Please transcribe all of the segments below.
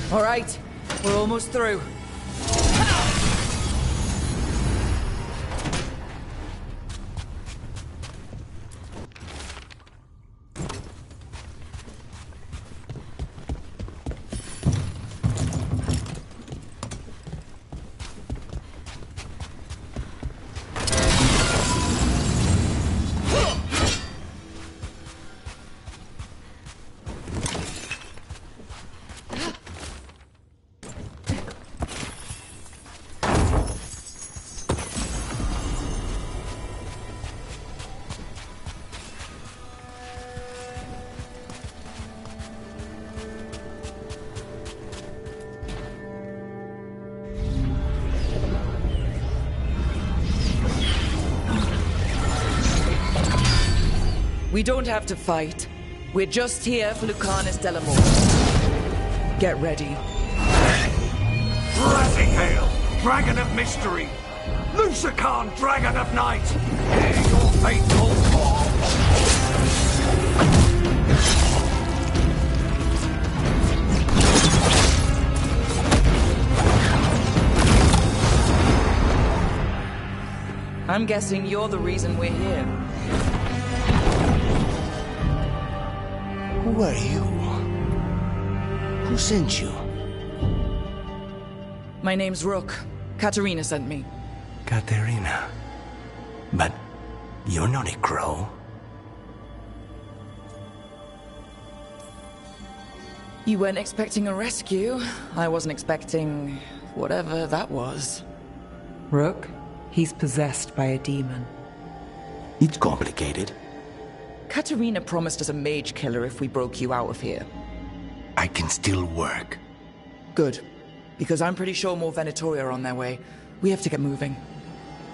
All right, we're almost through. We don't have to fight. We're just here for Lucanus Delamore. Get ready. Razihale, Dragon of Mystery! Lucican, Dragon of Night! Hear your fateful call! I'm guessing you're the reason we're here. Who are you? Who sent you? My name's Rook. Katerina sent me. Katerina. But you're not a crow. You weren't expecting a rescue. I wasn't expecting whatever that was. Rook, he's possessed by a demon. It's complicated. Katerina promised us a mage killer if we broke you out of here. I can still work. Good. Because I'm pretty sure more Venatori are on their way. We have to get moving.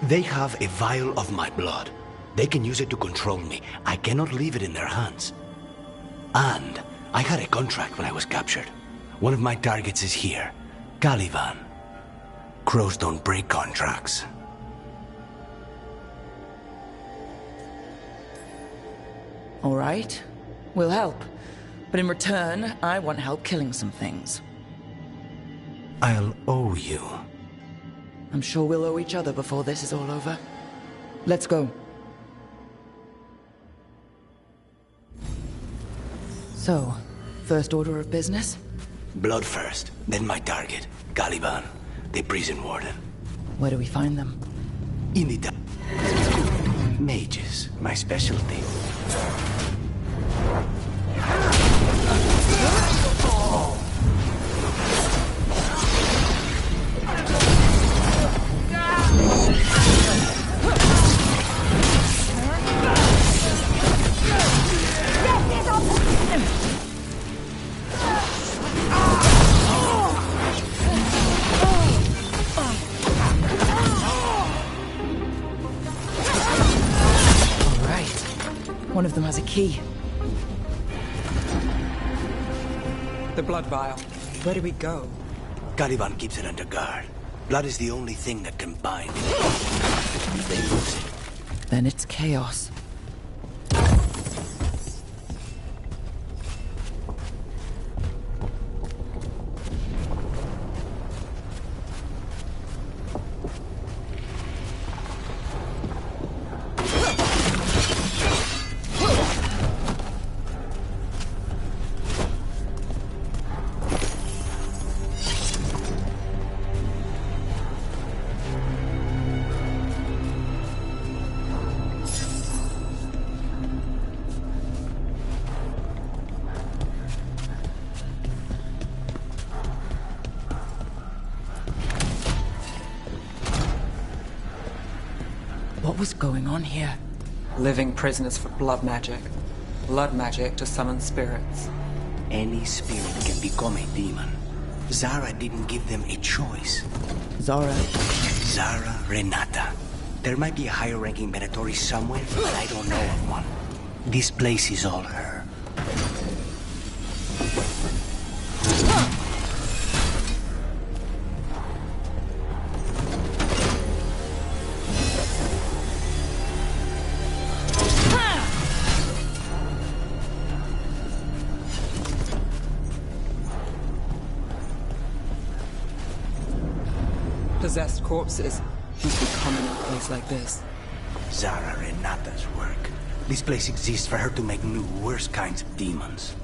They have a vial of my blood. They can use it to control me. I cannot leave it in their hands. And I had a contract when I was captured. One of my targets is here. Caliban. Crows don't break contracts. All right. We'll help. But in return, I want help killing some things. I'll owe you. I'm sure we'll owe each other before this is all over. Let's go. So, first order of business? Blood first, then my target. Caliban, the prison warden. Where do we find them? In the mages, my specialty. One of them has a key. The blood vial. Where do we go? Caliban keeps it under guard. Blood is the only thing that can bind. If they lose it, then it's chaos. What was going on here? Living prisoners for blood magic. Blood magic to summon spirits. Any spirit can become a demon. Zara didn't give them a choice. Zara Renata. There might be a higher-ranking Venatori somewhere, but I don't know of one. This place is all her. Possessed corpses must be common in a place like this. Zara Renata's work. This place exists for her to make new, worse kinds of demons.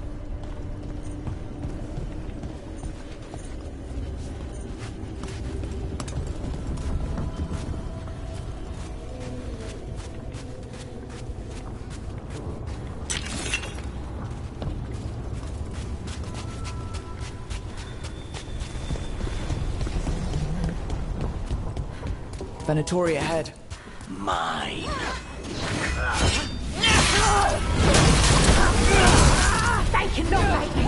Venatori ahead. Mine. They cannot make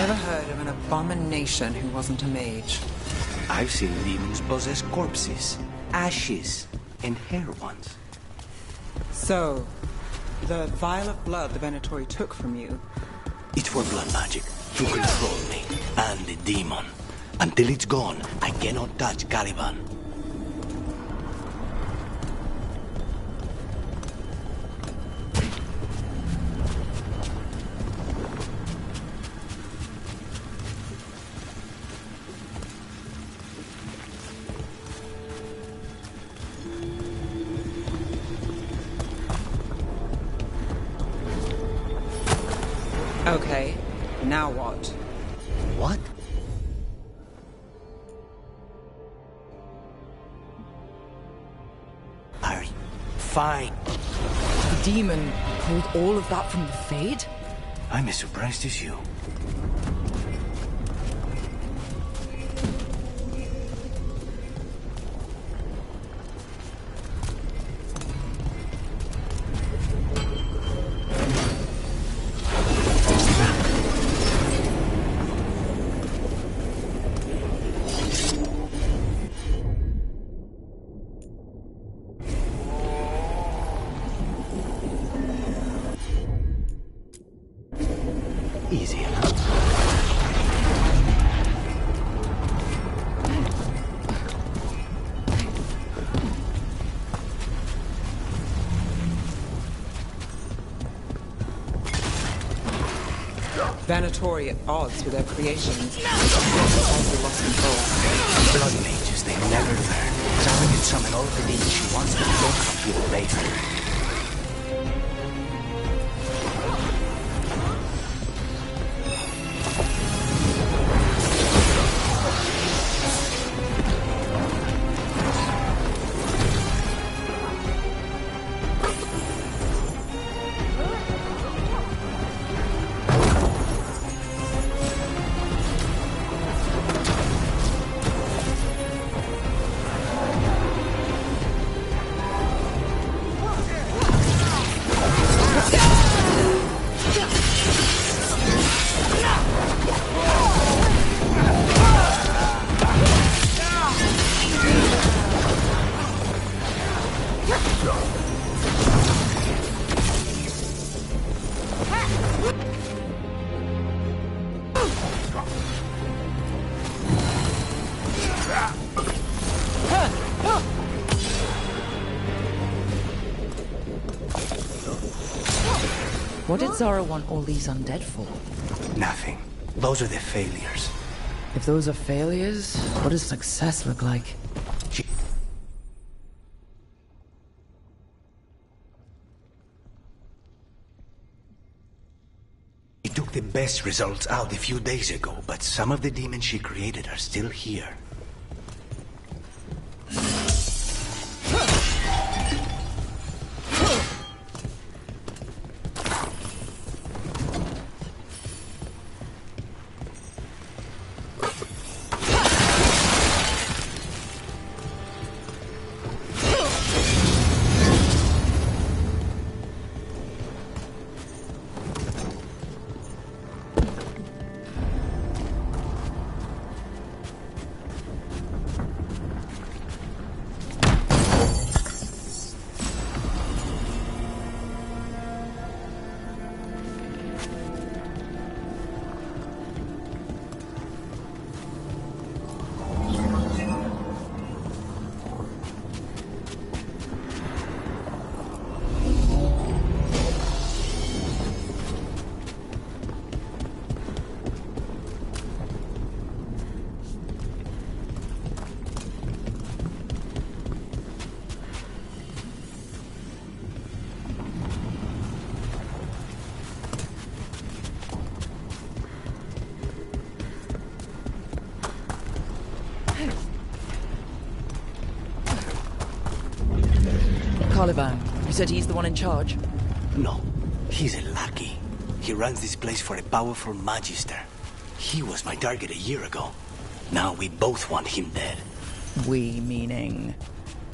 Never heard of an abomination who wasn't a mage. I've seen demons possess corpses, ashes, and hair once. So, the vial of blood the Venatori took from you, It's for blood magic, to control me, and the demon. Until it's gone, I cannot touch Caliban. okay, now what? What? Are you fine? The demon pulled all of that from the Fade? I'm as surprised as you. Easy enough. Venatori at odds with their creations. Also lost control. Blood mages, they never learn. Zara can summon all the demons she wants, but don't come to obey her. What did Zara want all these undead for? Nothing. Those are the failures. If those are failures, what does success look like? She took the best results out a few days ago, but some of the demons she created are still here. Caliban, you said he's the one in charge? No, he's a lackey. He runs this place for a powerful magister. He was my target a year ago. Now we both want him dead. We meaning?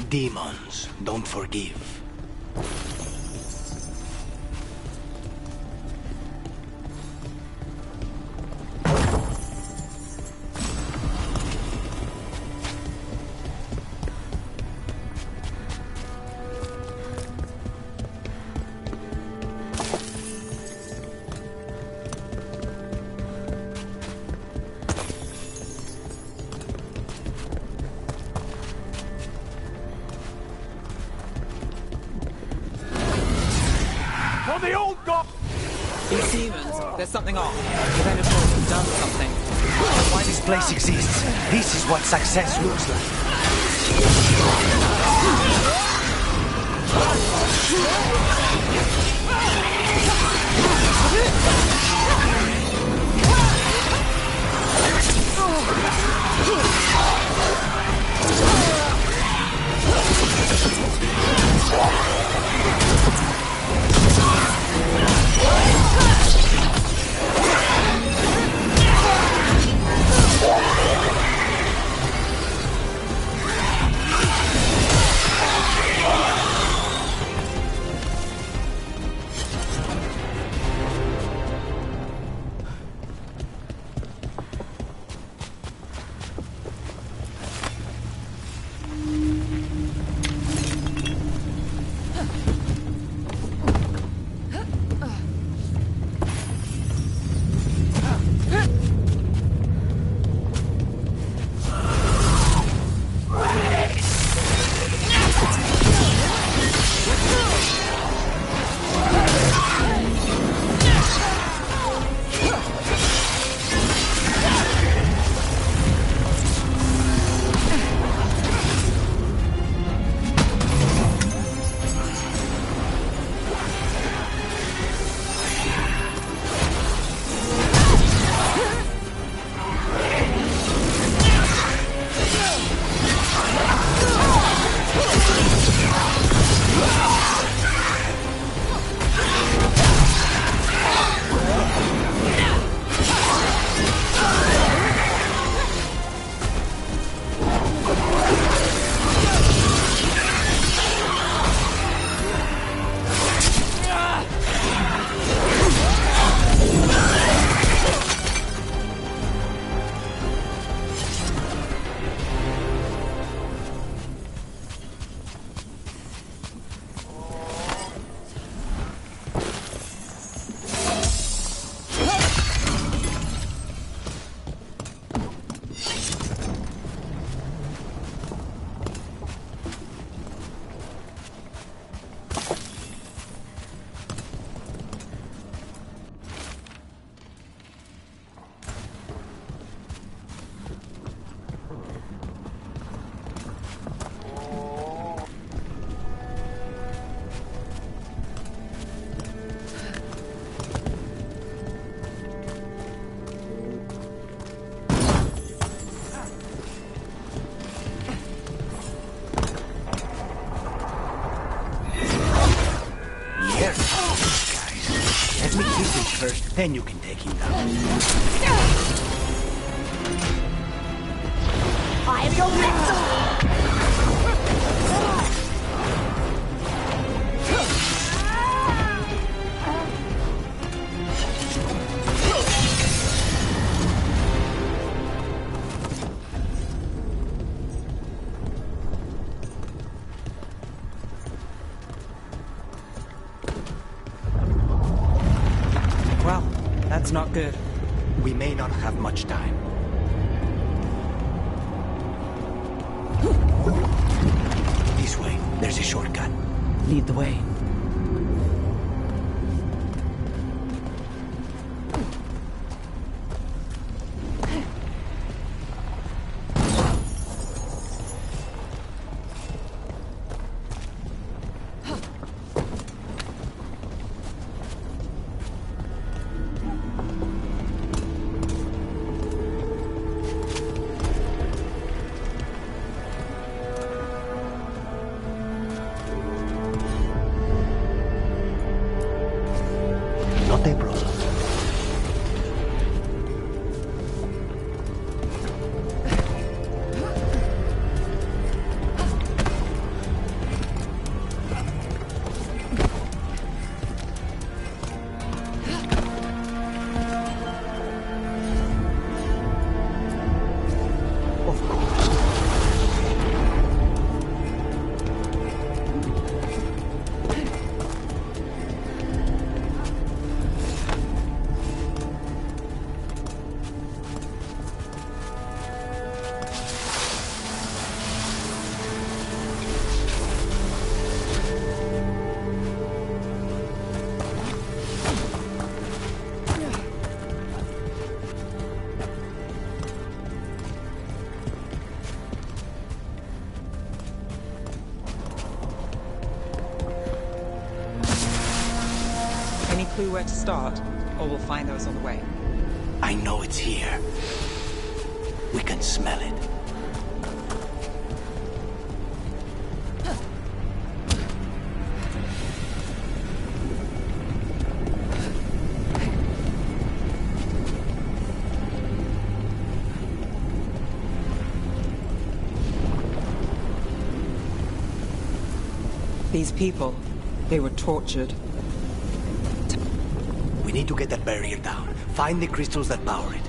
Demons don't forgive. For the old god! These demons, there's something off. The Venator's have done something. Why this place exists. This is what success looks like. first, then you can take him down. I am your vessel! Well, that's not good. We may not have much time. This way. There's a shortcut. Lead the way. Not a problem. Of course. Any clue where to start? Or we'll find those on the way. I know it's here. We can smell it. These people, they were tortured. We need to get that barrier down. Find the crystals that power it.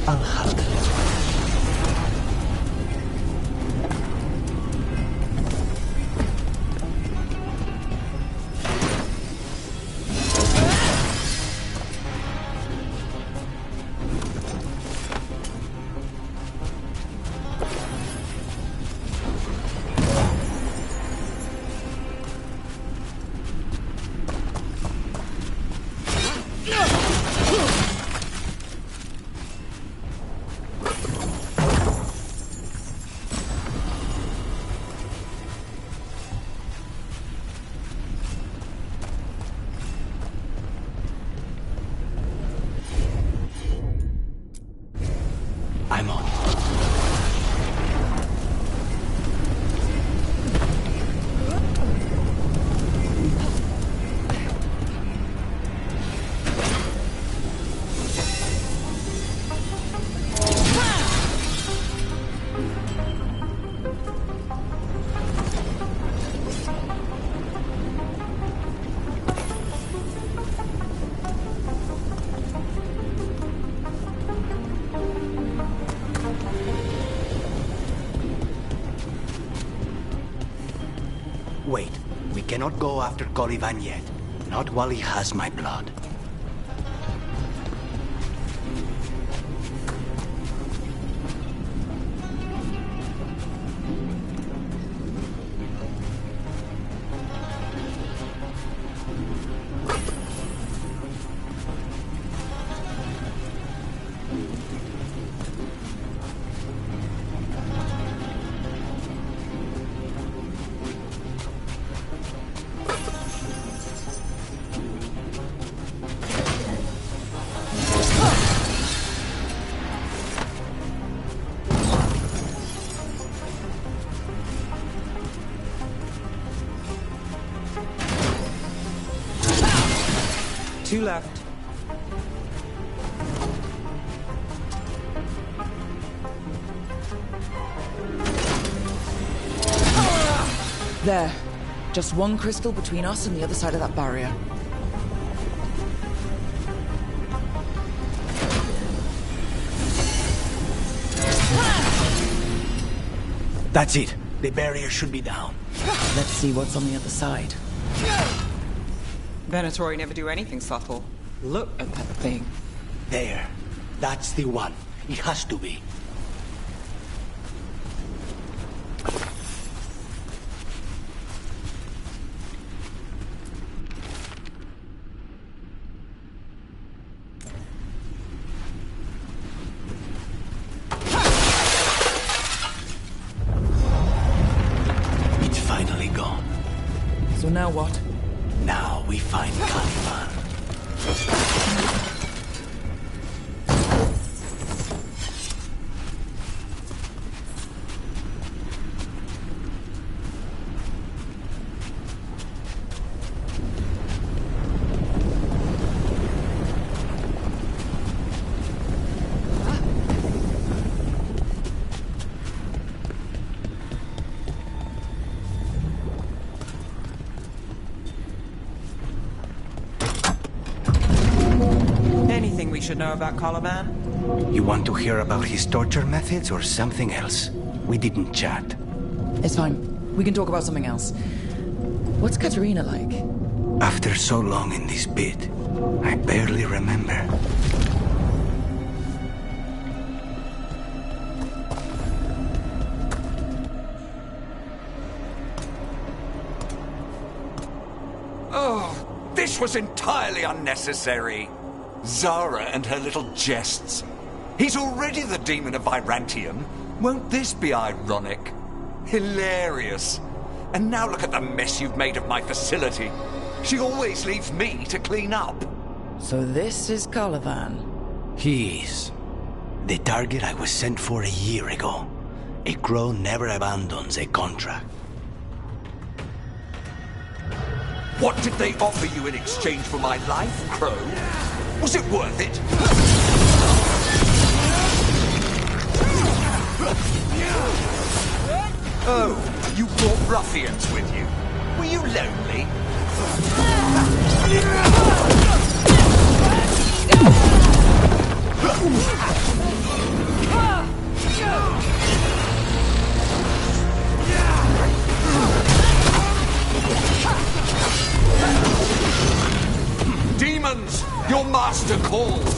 I'll handle it. I'm on. Wait, we cannot go after Colivan yet. Not while he has my blood. 2 left. There. Just one crystal between us and the other side of that barrier. That's it. The barrier should be down. Let's see what's on the other side. Venatori never do anything subtle. Look at that thing. There. That's the one. It has to be. It's finally gone. So now what? Now we find Caliban. Anything we should know about Caliban? You want to hear about his torture methods or something else? We didn't chat. It's fine. We can talk about something else. What's Katerina like? After so long in this pit, I barely remember. Oh, this was entirely unnecessary. Zara and her little jests. He's already the demon of Virantium. Won't this be ironic? Hilarious. And now look at the mess you've made of my facility. She always leaves me to clean up. So this is Caliban. He is. The target I was sent for a year ago. A crow never abandons a contract. What did they offer you in exchange for my life, Crow? Was it worth it? Oh, you brought ruffians with you. Were you lonely? Demons, your master calls.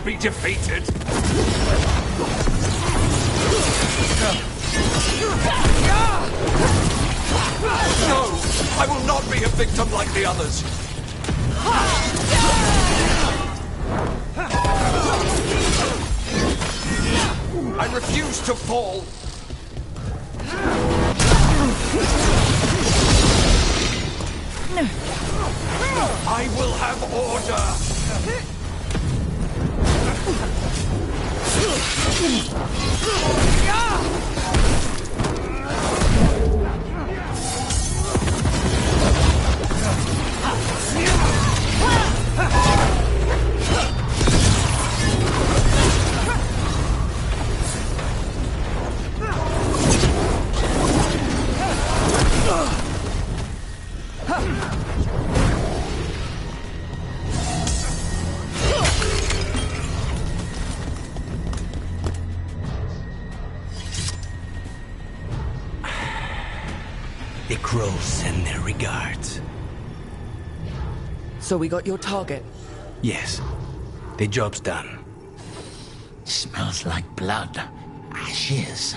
Be defeated. No, I will not be a victim like the others. I refuse to fall. I will have order. send their regards. So we got your target. Yes. The job's done. Smells like blood. Ashes.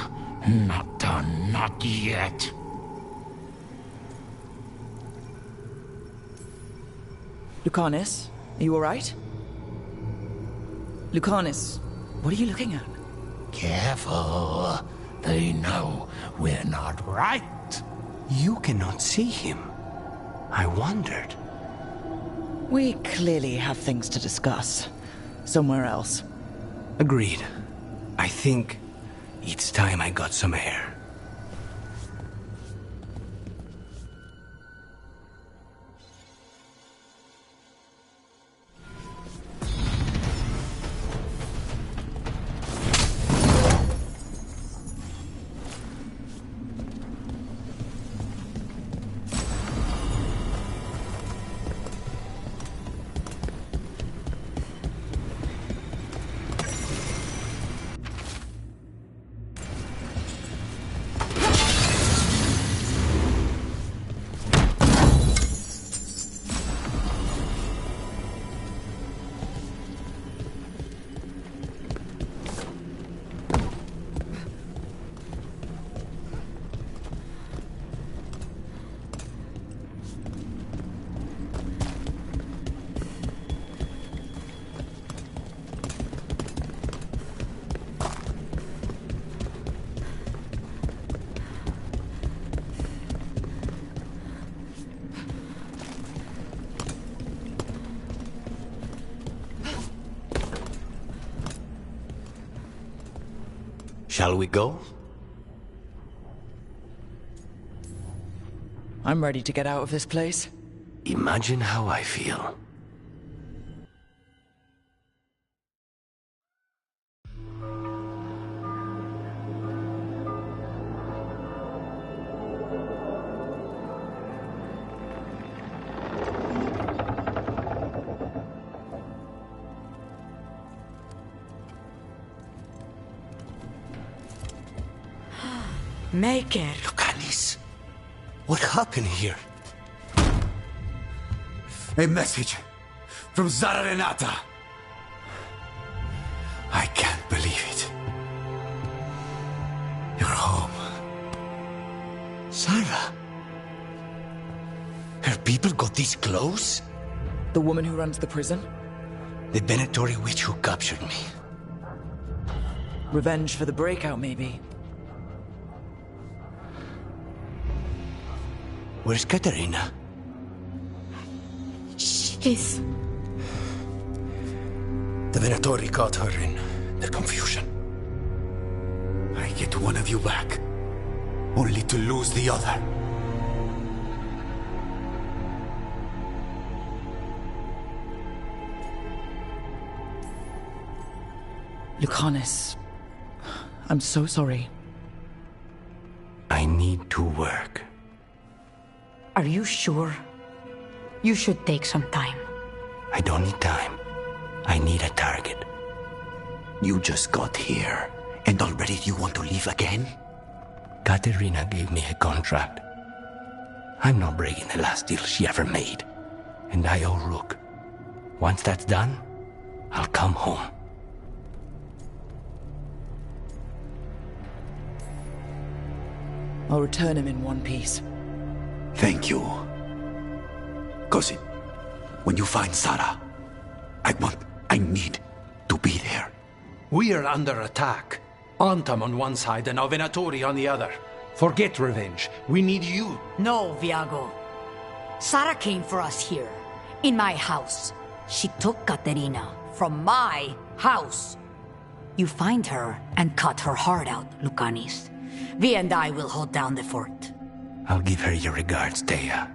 Not done, not yet. Lucanus, are you alright? Lucanus, what are you looking at? Careful. They know we're not right. You cannot see him. I wondered. We clearly have things to discuss. Somewhere else. Agreed. I think it's time I got some air. Shall we go? I'm ready to get out of this place. Imagine how I feel. Make it. Lucanus, what happened here? A message from Zara Renata. I can't believe it. You're home. Sarah? Her people got this close? The woman who runs the prison? The Venatori witch who captured me. Revenge for the breakout, maybe. Where's Katerina? She's... The Venatori caught her in their confusion. I get one of you back, only to lose the other. Lucanus, I'm so sorry. I need to work. Are you sure? You should take some time. I don't need time. I need a target. You just got here, and already you want to leave again? Katerina gave me a contract. I'm not breaking the last deal she ever made. And I owe Rook. Once that's done, I'll come home. I'll return him in one piece. Thank you. Cousin, when you find Sarah, I need to be there. We are under attack. Antam on one side and our Venatori on the other. Forget revenge. We need you. No, Viago. Sarah came for us here, in my house. She took Katerina from my house. You find her and cut her heart out, Lucanis. Vi and I will hold down the fort. I'll give her your regards, Thea.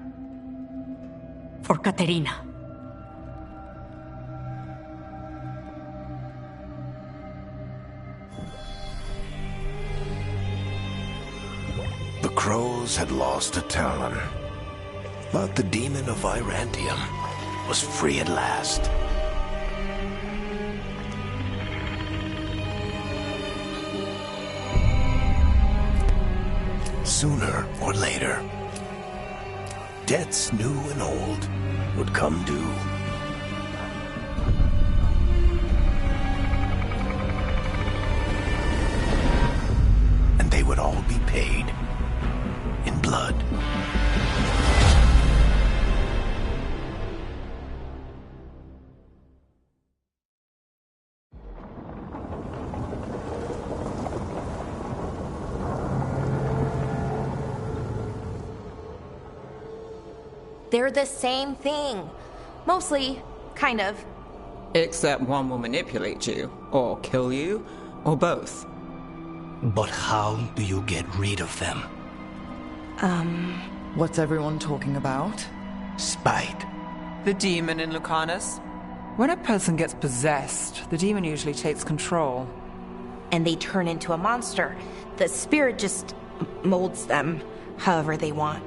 For Katerina. The crows had lost a talon, but the demon of Virantium was free at last. Sooner or later, debts new and old would come due. And they would all be paid in blood. They're the same thing. Mostly, kind of. Except one will manipulate you, or kill you, or both. But how do you get rid of them? What's everyone talking about? Spite. The demon in Lucanus? When a person gets possessed, the demon usually takes control. And they turn into a monster. The spirit just molds them however they want.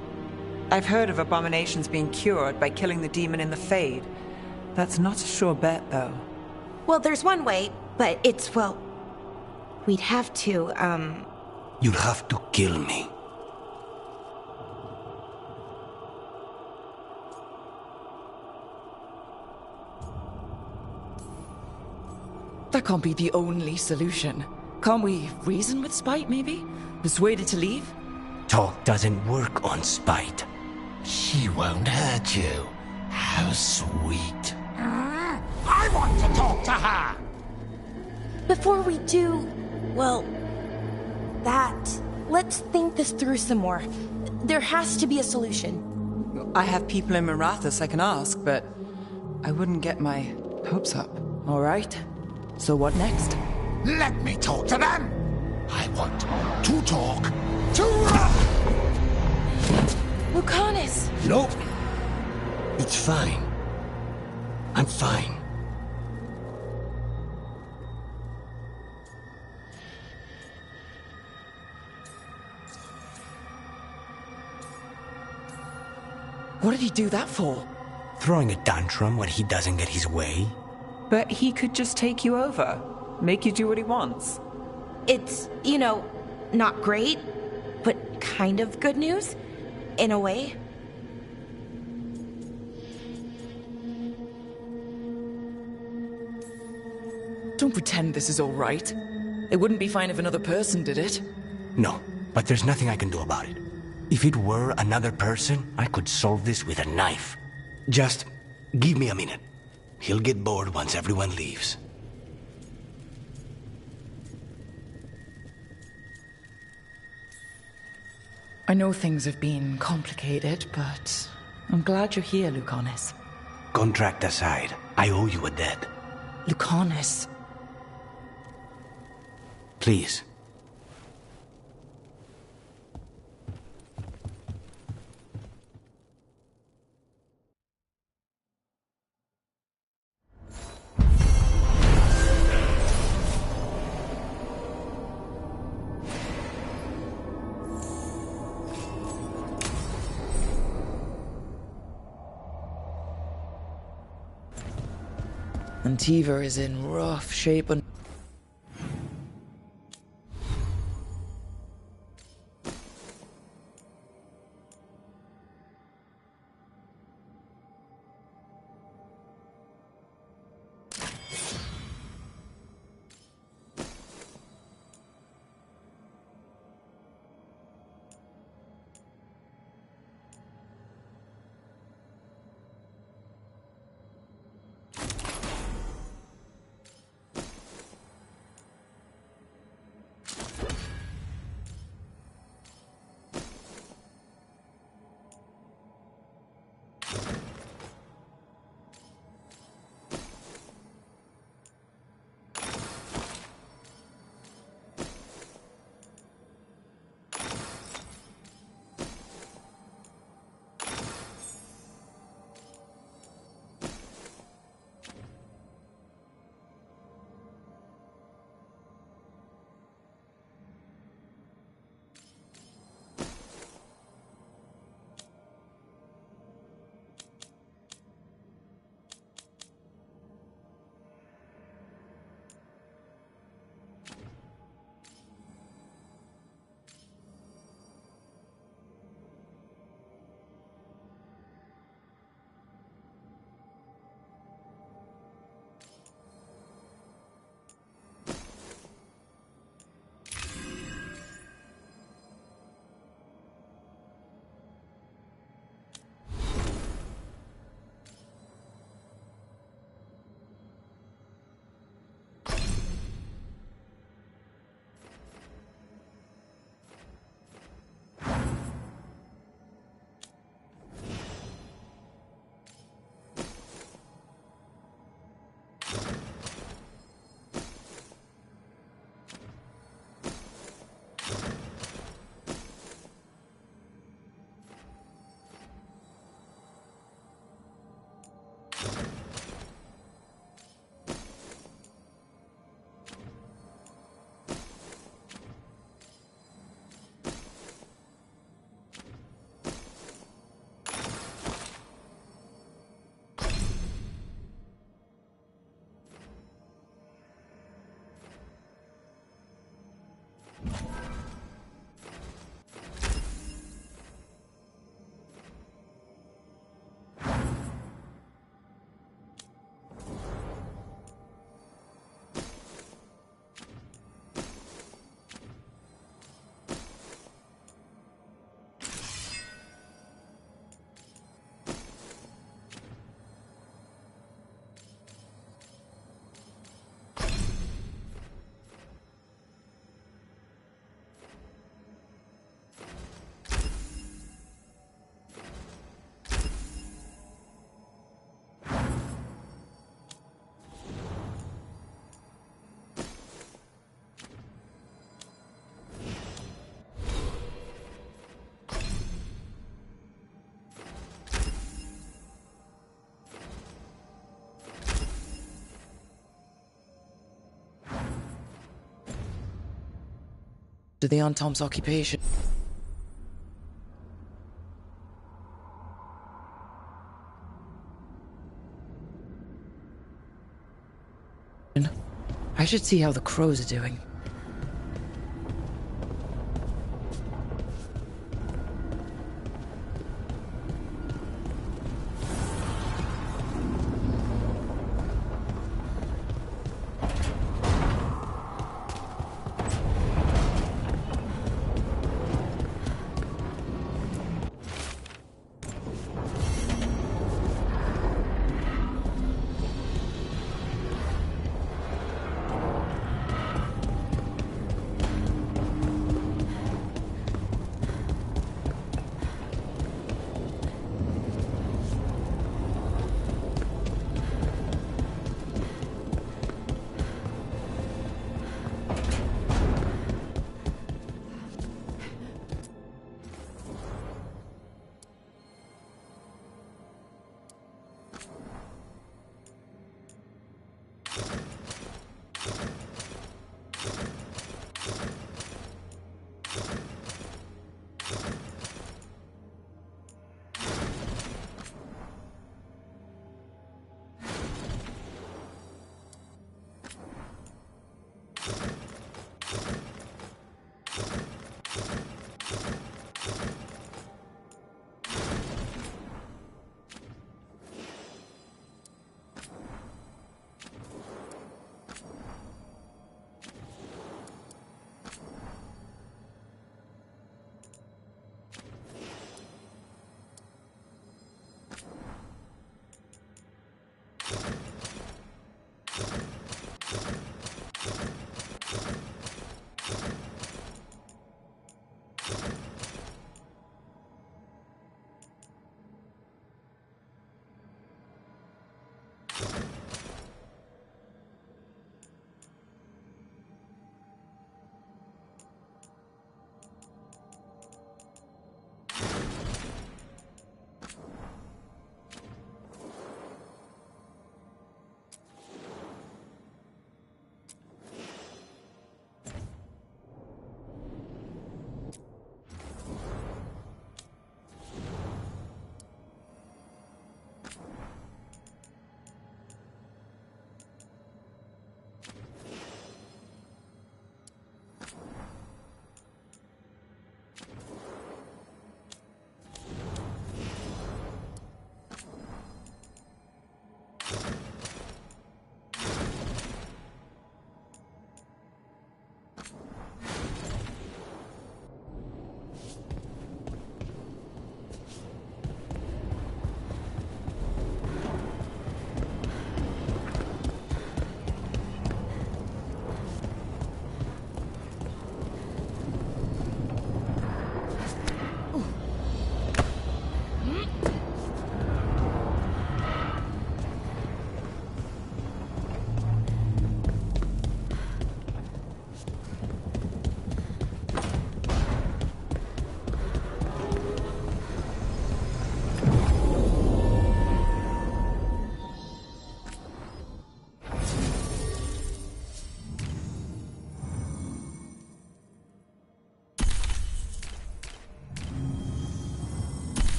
I've heard of abominations being cured by killing the demon in the Fade. That's not a sure bet, though. Well, there's one way, but it's, well... We'd have to, You'll have to kill me. That can't be the only solution. Can't we reason with Spite, maybe? Persuade it to leave? Talk doesn't work on spite. She won't hurt you. How sweet. I want to talk to her! Before we do, well, let's think this through some more. There has to be a solution. I have people in Marathas I can ask, but I wouldn't get my hopes up. All right. So what next? Let me talk to them! I want to talk to... Lucanus! Nope. It's fine. I'm fine. What did he do that for? Throwing a tantrum when he doesn't get his way? But he could just take you over, make you do what he wants. It's, not great, but kind of good news, in a way. Don't pretend this is all right. It wouldn't be fine if another person did it. No, but there's nothing I can do about it. If it were another person, I could solve this with a knife. Just give me a minute. He'll get bored once everyone leaves. I know things have been complicated, but I'm glad you're here, Lucanus. Contract aside, I owe you a debt. Lucanus. Please. Antiva is in rough shape and... to the Antom's occupation. I should see how the crows are doing.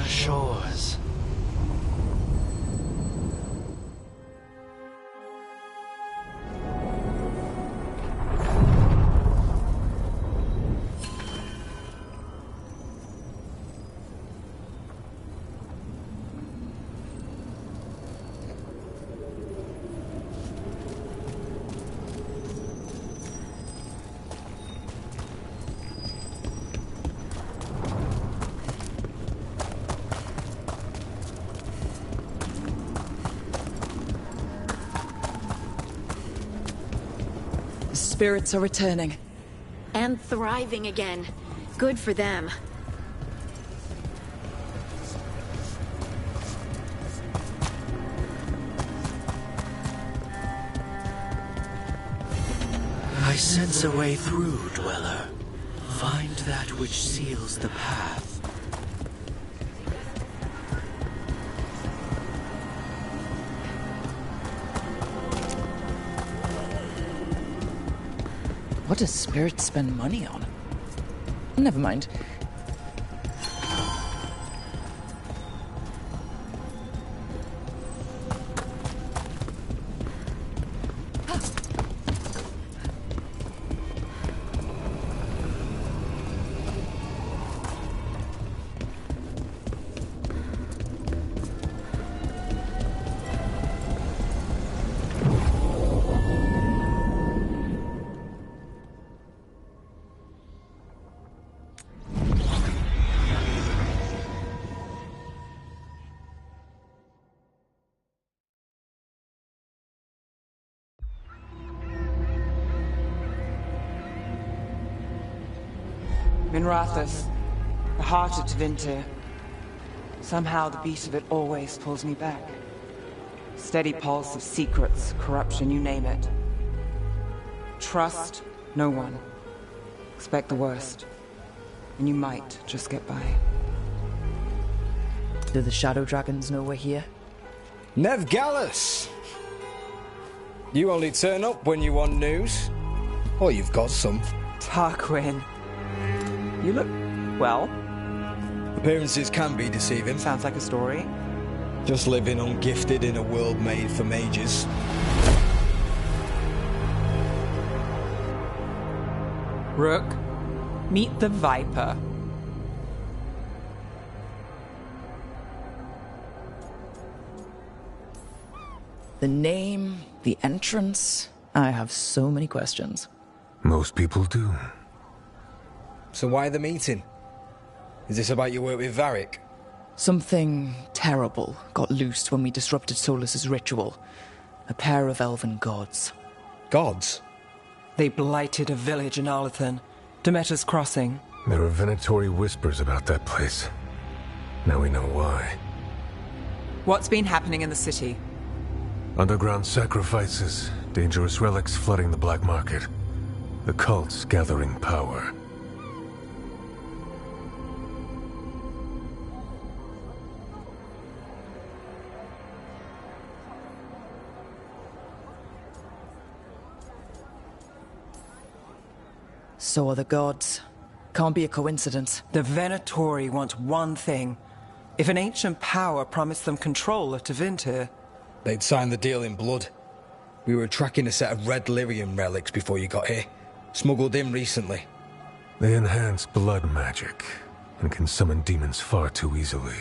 Shores. spirits are returning. And thriving again. Good for them. I sense a way through, Dweller. Find that which seals the path. What does spirits spend money on? Never mind. Minrathous, the heart of Tevinter. Somehow the beat of it always pulls me back. Steady pulse of secrets, corruption, you name it. Trust no one. Expect the worst. And you might just get by. Do the Shadow Dragons know we're here? Nev Gallus! You only turn up when you want news. Or you've got some. Tarquin. You look... well. Appearances can be deceiving. Sounds like a story. Just living ungifted in a world made for mages. Rook, meet the Viper. The name, the entrance... I have so many questions. Most people do. So why the meeting? Is this about your work with Varric? Something terrible got loosed when we disrupted Solus's ritual. A pair of elven gods. Gods? They blighted a village in Arlethan, Demeter's Crossing. There are Venatori whispers about that place. Now we know why. What's been happening in the city? Underground sacrifices, dangerous relics flooding the black market. The cults gathering power. So are the gods. Can't be a coincidence. The Venatori want one thing. If an ancient power promised them control of Tevinter... They'd signed the deal in blood. We were tracking a set of red lyrium relics before you got here. Smuggled in recently. They enhance blood magic, and can summon demons far too easily.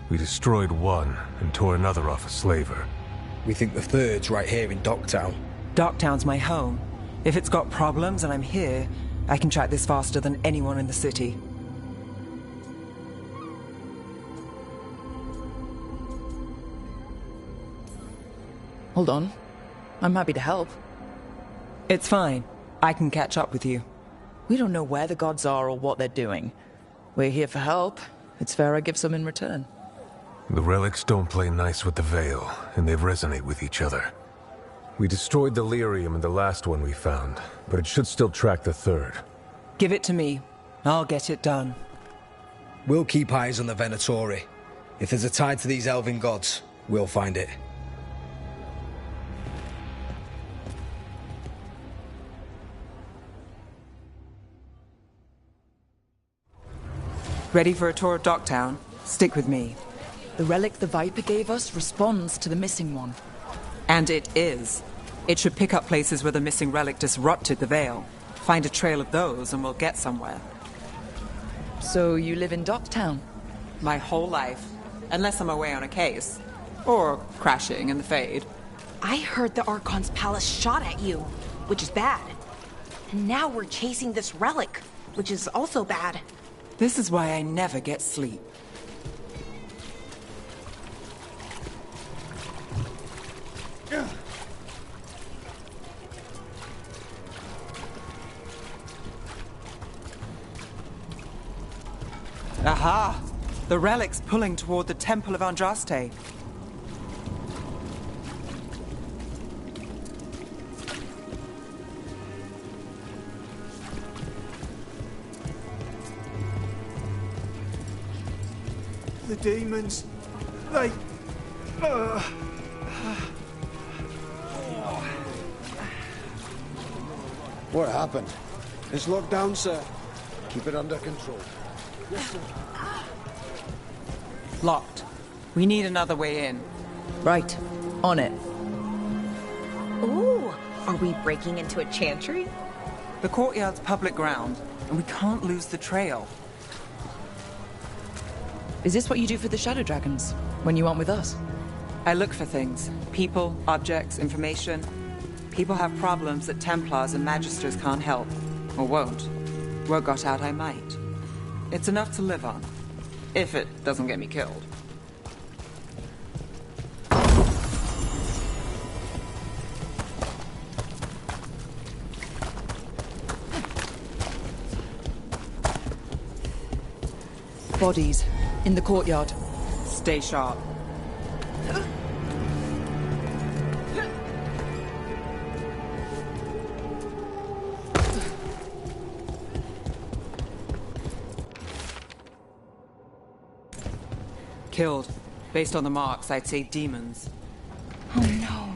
We destroyed one, and tore another off a slaver. We think the third's right here in Docktown. Docktown's my home. If it's got problems and I'm here, I can track this faster than anyone in the city. Hold on. I'm happy to help. It's fine. I can catch up with you. We don't know where the gods are or what they're doing. We're here for help. It's fair I give some in return. The relics don't play nice with the Veil, and they resonate with each other. We destroyed the lyrium in the last one we found, but it should still track the third. Give it to me. I'll get it done. We'll keep eyes on the Venatori. If there's a tie to these elven gods, we'll find it. Ready for a tour of Docktown? Stick with me. The relic the Viper gave us responds to the missing one. And it is. It should pick up places where the missing relic disrupted the Veil. Find a trail of those and we'll get somewhere. So you live in Docktown? My whole life. Unless I'm away on a case. Or crashing in the Fade. I heard the Archon's palace shot at you, which is bad. And now we're chasing this relic, which is also bad. This is why I never get sleep. Aha! The relic's pulling toward the Temple of Andraste. The demons, they... What happened? It's locked down, sir. Keep it under control. Yes, sir. Locked. We need another way in. Right. On it. Ooh, are we breaking into a chantry? The courtyard's public ground, and we can't lose the trail. Is this what you do for the Shadow Dragons, when you aren't with us? I look for things. People, objects, information. People have problems that Templars and Magisters can't help. Or won't. Word got out I might. It's enough to live on. If it doesn't get me killed. Bodies. In the courtyard. Stay sharp. Killed. Based on the marks, I'd say demons. Oh no.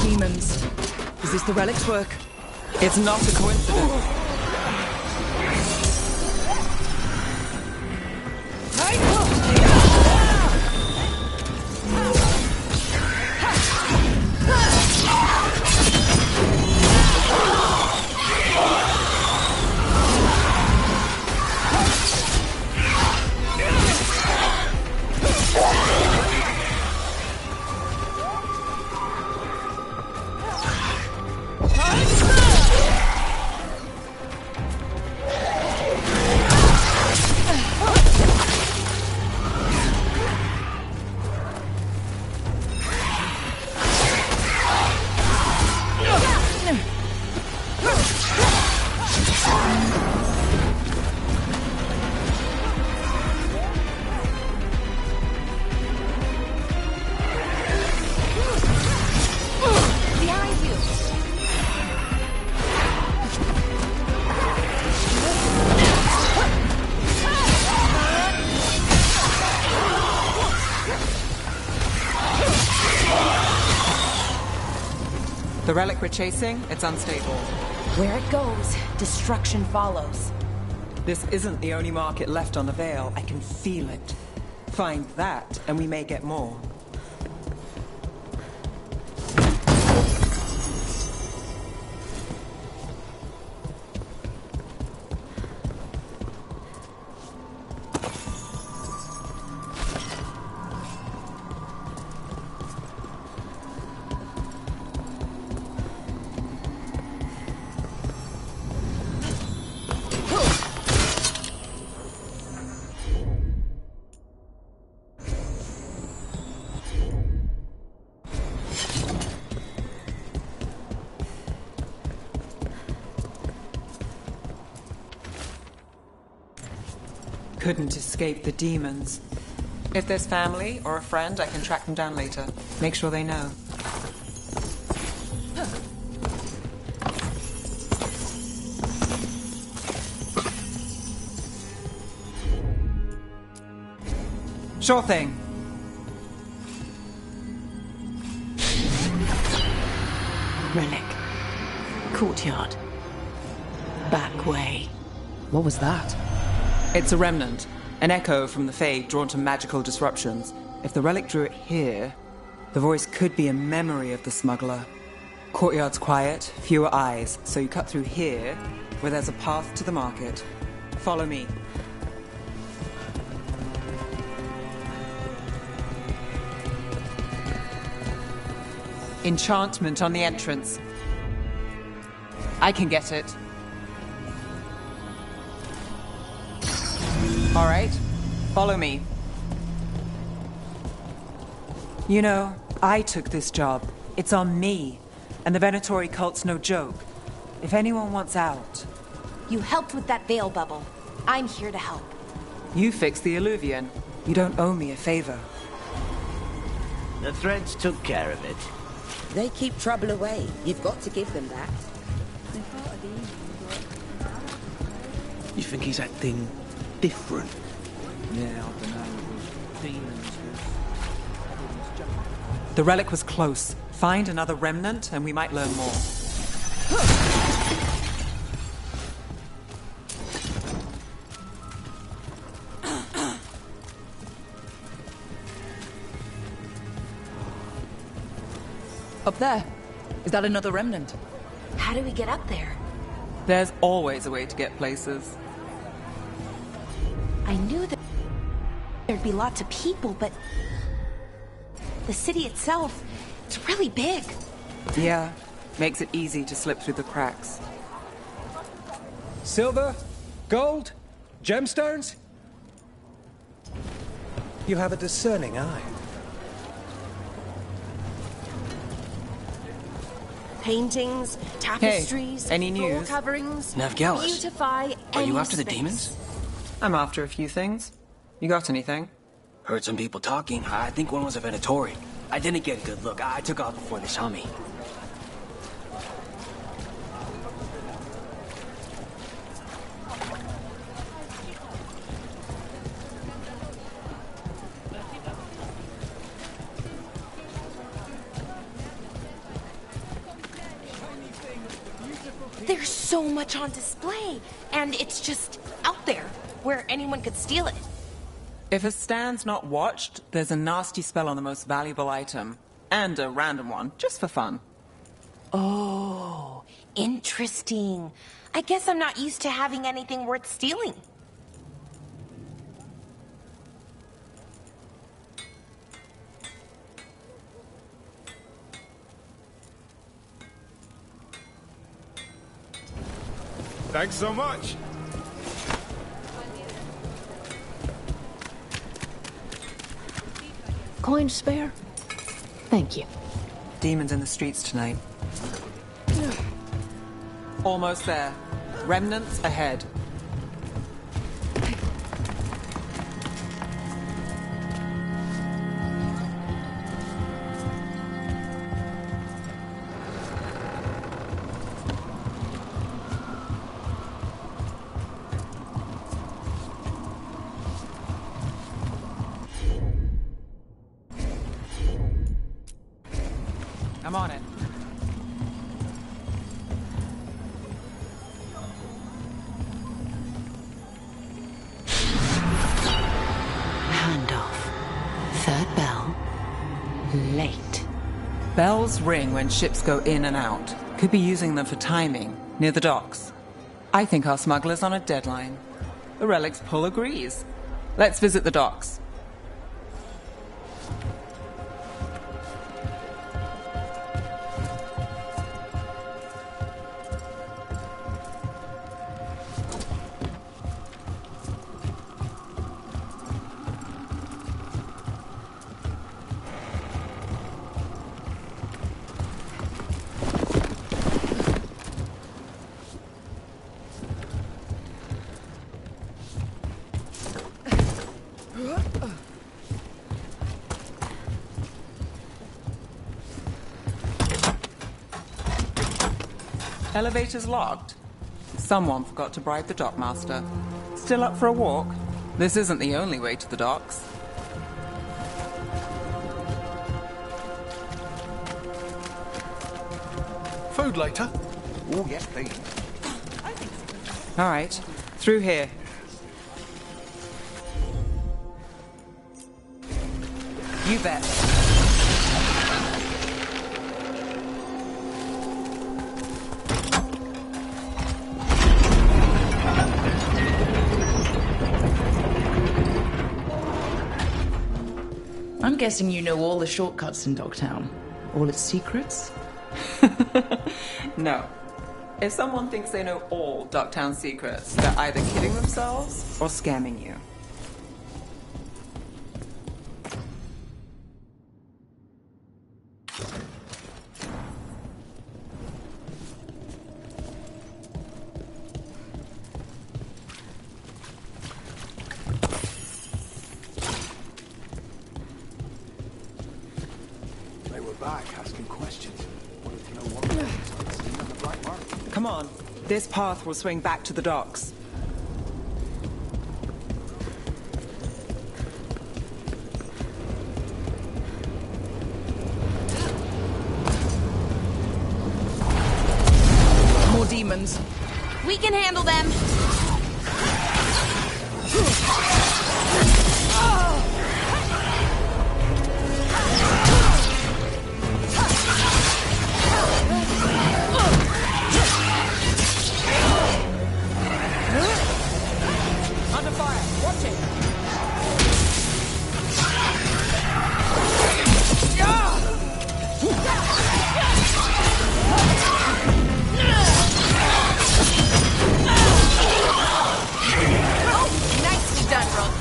Demons. Is this the relic's work? It's not a coincidence. The relic we're chasing, it's unstable. Where it goes, destruction follows. This isn't the only market left on the Veil. I can feel it. Find that, and we may get more. Couldn't escape the demons. If there's family or a friend, I can track them down later. Make sure they know. Sure thing. Relic. Courtyard. Back way. What was that? It's a remnant. An echo from the Fade drawn to magical disruptions. If the relic drew it here, the voice could be a memory of the smuggler. Courtyard's quiet, fewer eyes, so you cut through here, where there's a path to the market. Follow me. Enchantment on the entrance. I can get it. All right, follow me. You know, I took this job. It's on me. And the Venatori cult's no joke. If anyone wants out... You helped with that veil bubble. I'm here to help. You fixed the Illuvian. You don't owe me a favor. The threads took care of it. They keep trouble away. You've got to give them that. You think he's acting different? Yeah, I don't know. Demons. The relic was close. Find another remnant and we might learn more. Up there. Is that another remnant? How do we get up there? There's always a way to get places. I knew that there'd be lots of people, but the city itself, it's really big. Yeah, makes it easy to slip through the cracks. Silver? Gold? Gemstones? You have a discerning eye. Paintings, tapestries, Hey, any floor news? coverings. Navgalis, Beautify are you any after the space. demons? I'm after a few things. You got anything? Heard some people talking. I think one was a Venatori. I didn't get a good look. I took off before they saw me. There's so much on display, and it's just out there, where anyone could steal it. If a stand's not watched, there's a nasty spell on the most valuable item. And a random one, just for fun. Oh, interesting. I guess I'm not used to having anything worth stealing. Thanks so much. Coin spare? Thank you. Demons in the streets tonight. Almost there. Remnants ahead. I'm on it. Handoff. Third bell. Late. Bells ring when ships go in and out. Could be using them for timing, near the docks. I think our smuggler's on a deadline. The relic's pull agrees. Let's visit the docks. Elevator's locked. Someone forgot to bribe the dockmaster. Still up for a walk? This isn't the only way to the docks. Food later? Oh, yes, please. All right, through here. You bet. I'm guessing you know all the shortcuts in Dogtown. All its secrets? No. If someone thinks they know all Ducktown secrets, they're either kidding themselves or scamming you. They were back asking questions. Wanted to know what was seen on the black market. Come on, this path will swing back to the docks. More demons. We can handle them. Under fire! Watch it! Nicely done, Rook.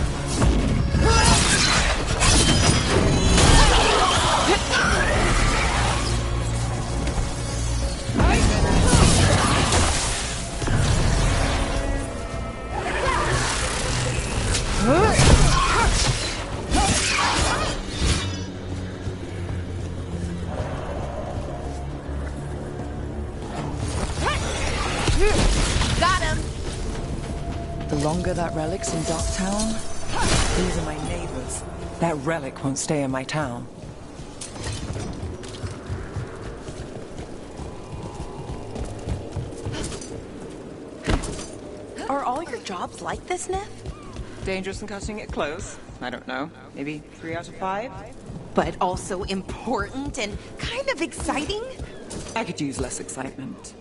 Got him. The longer that relic's in Ducktown, These are my neighbors. That relic won't stay in my town. Are all your jobs like this, Neff? Dangerous and cutting it close. I don't know. Maybe 3 out of 5? But also important and kind of exciting? I could use less excitement.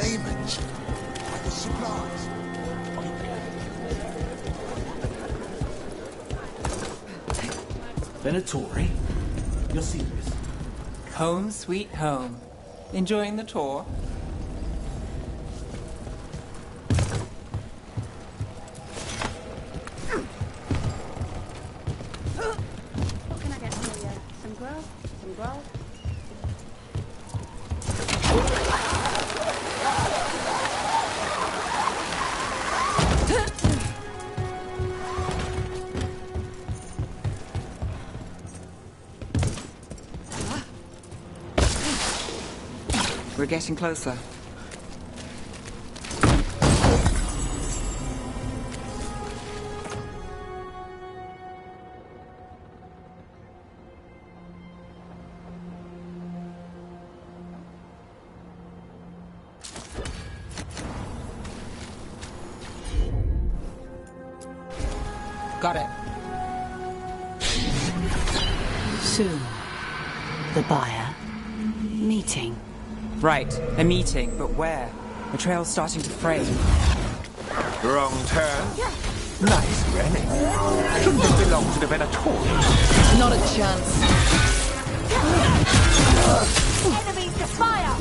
Demons. Like the supplies. Venatori? You're serious? Home sweet home. Enjoying the tour? What can I get for you? Some grub? Some grub? We're getting closer. Got it. Soon, the buyer. Meeting. Right, a meeting, but where? The trail's starting to fray. Wrong turn. Nice relic. Shouldn't it belong to the Venatori? not a chance. Enemies to fire!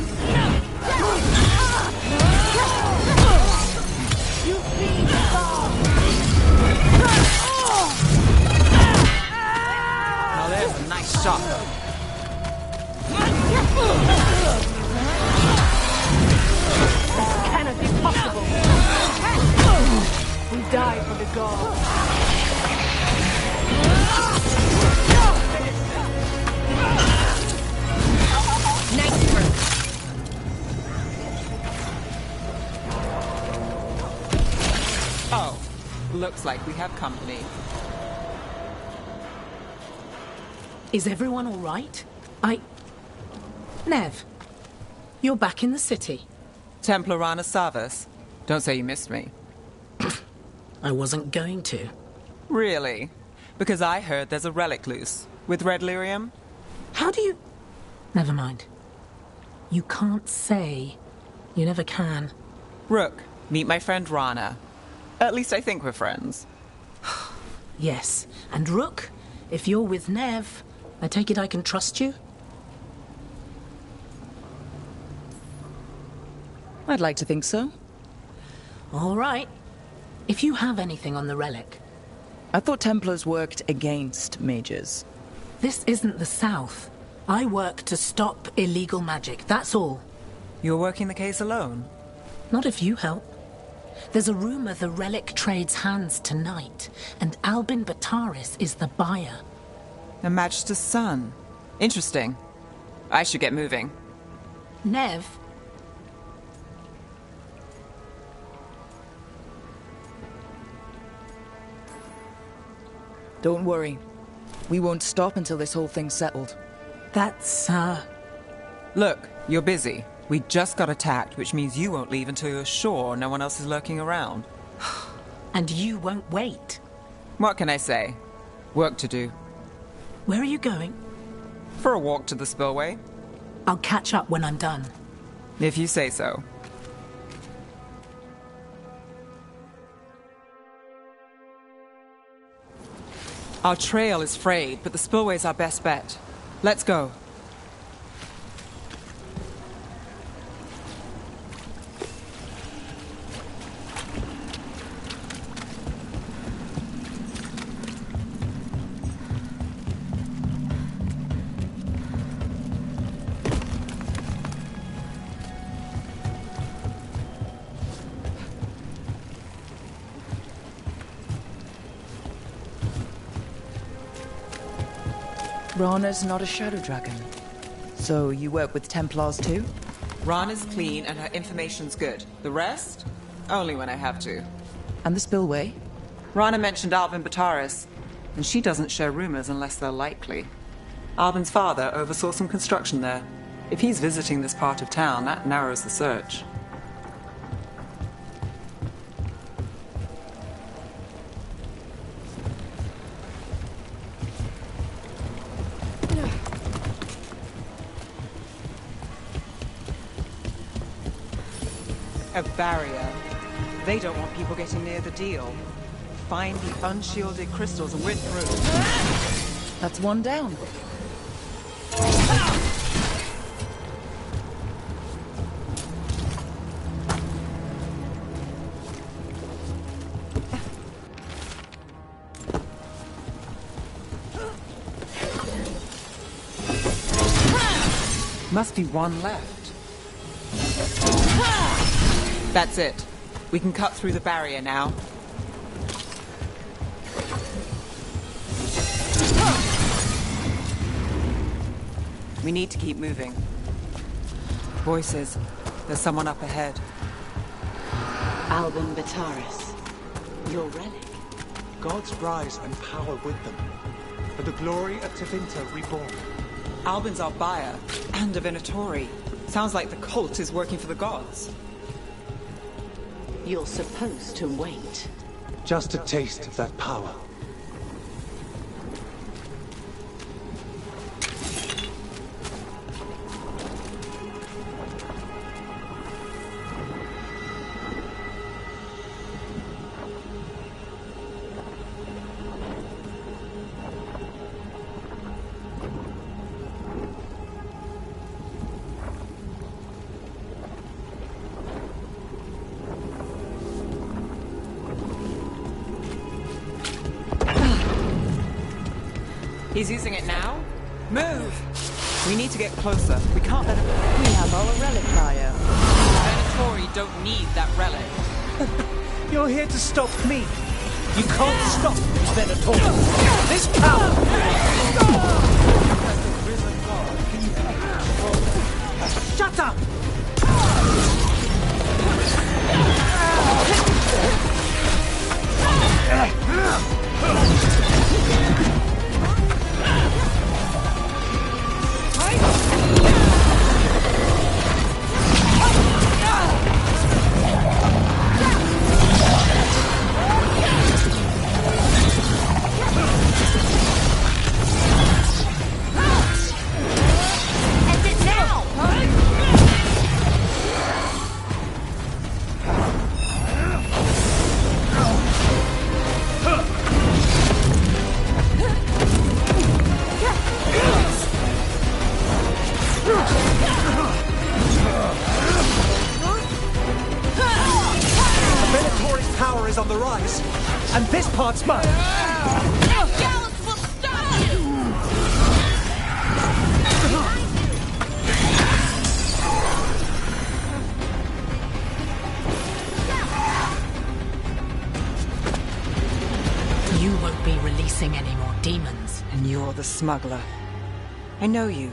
You've been far! Now there's a nice shot. This cannot be possible. We die for the gods. Nice work. Oh, looks like we have company. Is everyone all right? Nev, you're back in the city. Templar Rana Savas. Don't say you missed me. I wasn't going to. Really? Because I heard there's a relic loose. With red lyrium? How do you... Never mind. You can't say. You never can. Rook, meet my friend Rana. At least I think we're friends. Yes. And Rook, if you're with Nev, I take it I can trust you? I'd like to think so. All right. If you have anything on the relic... I thought Templars worked against mages. This isn't the South. I work to stop illegal magic, that's all. You're working the case alone? Not if you help. There's a rumor the relic trades hands tonight, and Albin Bataris is the buyer. A Magister's son. Interesting. I should get moving. Nev? Don't worry. We won't stop until this whole thing's settled. That's, Look, you're busy. We just got attacked, which means you won't leave until you're sure no one else is lurking around. And you won't wait. What can I say? Work to do. Where are you going? For a walk to the spillway. I'll catch up when I'm done. If you say so. Our trail is frayed, but the spillway's our best bet. Let's go. Rana's not a shadow dragon. So you work with Templars too? Rana's clean and her information's good. The rest? Only when I have to. And the spillway? Rana mentioned Albin Bataris, and she doesn't share rumors unless they're likely. Albin's father oversaw some construction there. If he's visiting this part of town, that narrows the search. A barrier. They don't want people getting near the deal. Find the unshielded crystals and we're through. That's one down. Must be one left. That's it. We can cut through the barrier now. We need to keep moving. Voices. There's someone up ahead. Albin Bataris. Your relic. Gods rise and power with them. For the glory of Tevinter reborn. Albin's our buyer, and a Venatori. Sounds like the cult is working for the gods. You're supposed to wait. Just a taste of that power. He's using it now? Move! We need to get closer. We can't let him... We have our relic buyer. Venatori don't need that relic. You're here to stop me. You can't stop Venatori. This coward! Shut up! Venatori's power is on the rise, and this part's mine. Gallus will stop you! You won't be releasing any more demons. And you're the smuggler. I know you.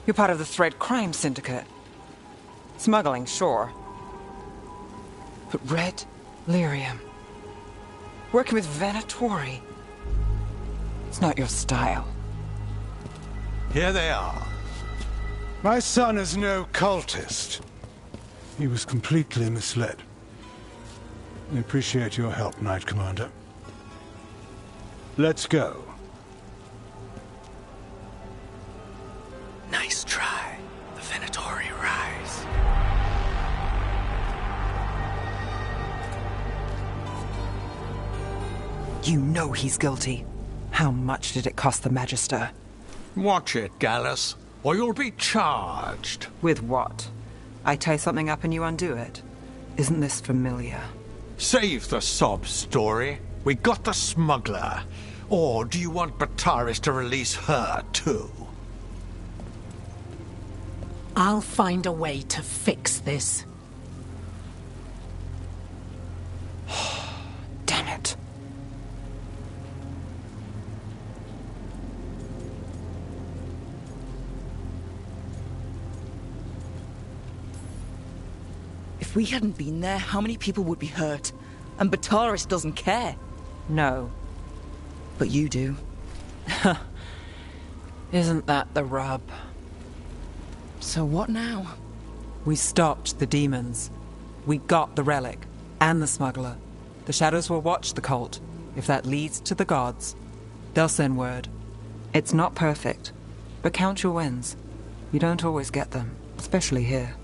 You're part of the Thread Crime Syndicate. Smuggling, sure. But Red Lyrium. Working with Venatori. It's not your style. Here they are. My son is no cultist. He was completely misled. I appreciate your help, Knight Commander. Let's go. Nice try. The Venatori rise. You know he's guilty. How much did it cost the Magister? Watch it, Gallus, or you'll be charged. With what? I tie something up and you undo it. Isn't this familiar? Save the sob story. We got the smuggler. Or do you want Bataris to release her, too? I'll find a way to fix this. Damn it. If we hadn't been there, how many people would be hurt? And Bataris doesn't care. No. But you do. Isn't that the rub? So what now? We stopped the demons. We got the relic. And the smuggler. The shadows will watch the cult. If that leads to the gods, they'll send word. It's not perfect, but count your wins. You don't always get them, especially here.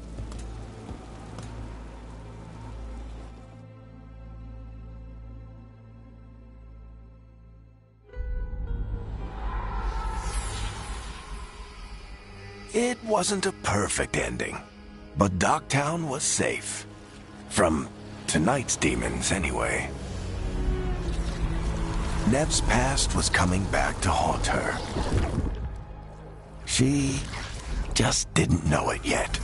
It wasn't a perfect ending, but Docktown was safe. From tonight's demons, anyway. Nev's past was coming back to haunt her. She just didn't know it yet.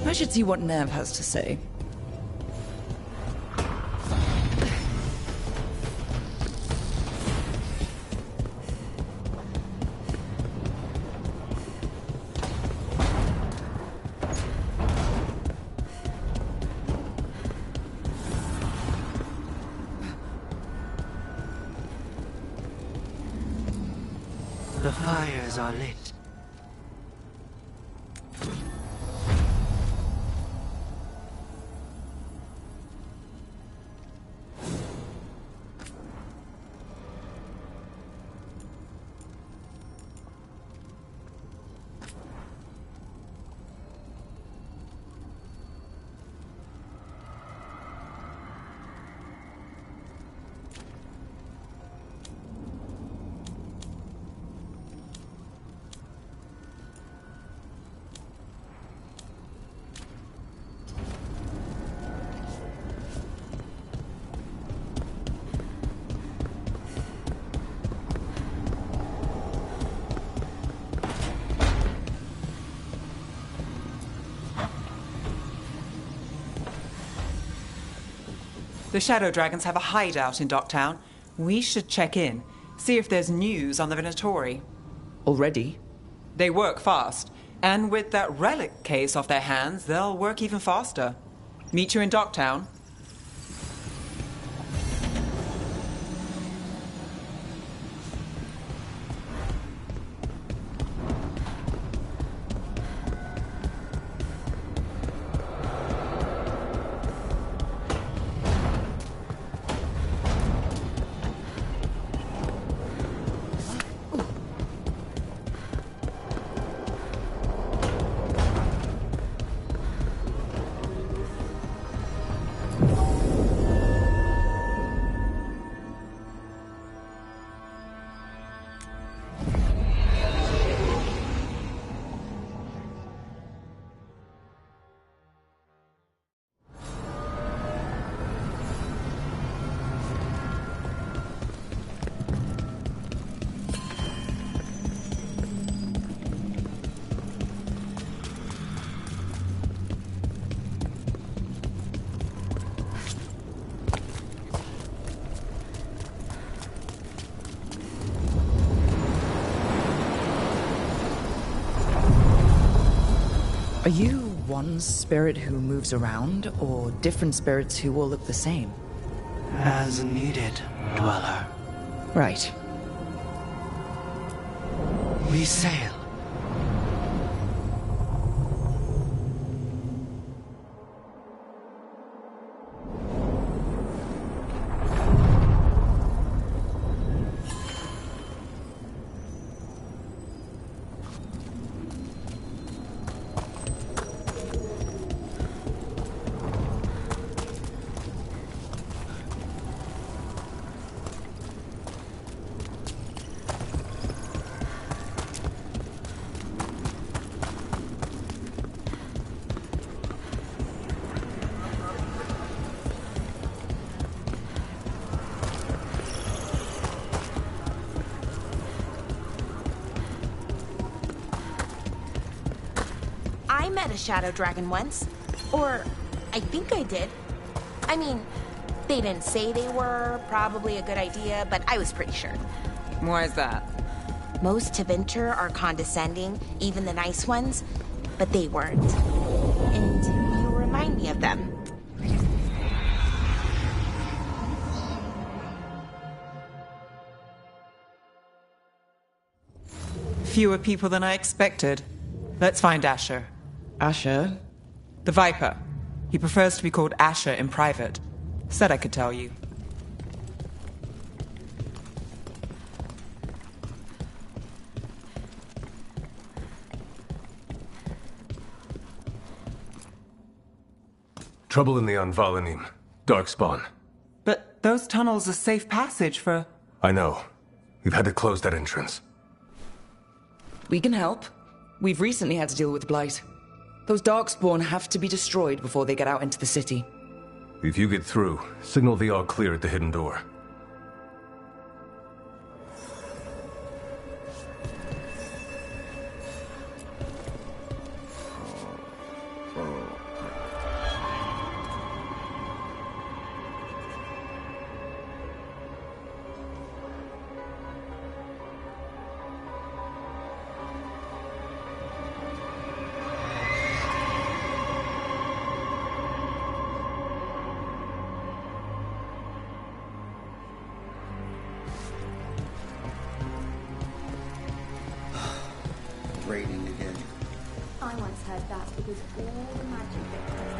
I should see what Nev has to say. The fires are lit. The Shadow Dragons have a hideout in Docktown. We should check in, see if there's news on the Venatori. Already? They work fast, and with that relic case off their hands, they'll work even faster. Meet you in Docktown. Are you one spirit who moves around, or different spirits who all look the same? As needed, Dweller. Right. We sail. I met a shadow dragon once. Or, I think I did. I mean, they didn't say they were probably a good idea, but I was pretty sure. Why is that? Most Tevinter are condescending, even the nice ones, but they weren't. And you remind me of them. Fewer people than I expected. Let's find Asher. Asher? The Viper. He prefers to be called Asher in private. Said I could tell you. Trouble in the Anvalanim. Darkspawn. But those tunnels are safe passage for... I know. We've had to close that entrance. We can help. We've recently had to deal with Blight. Those Darkspawn have to be destroyed before they get out into the city. If you get through, signal the all clear at the hidden door. Raining again. I once heard that it was all the magic that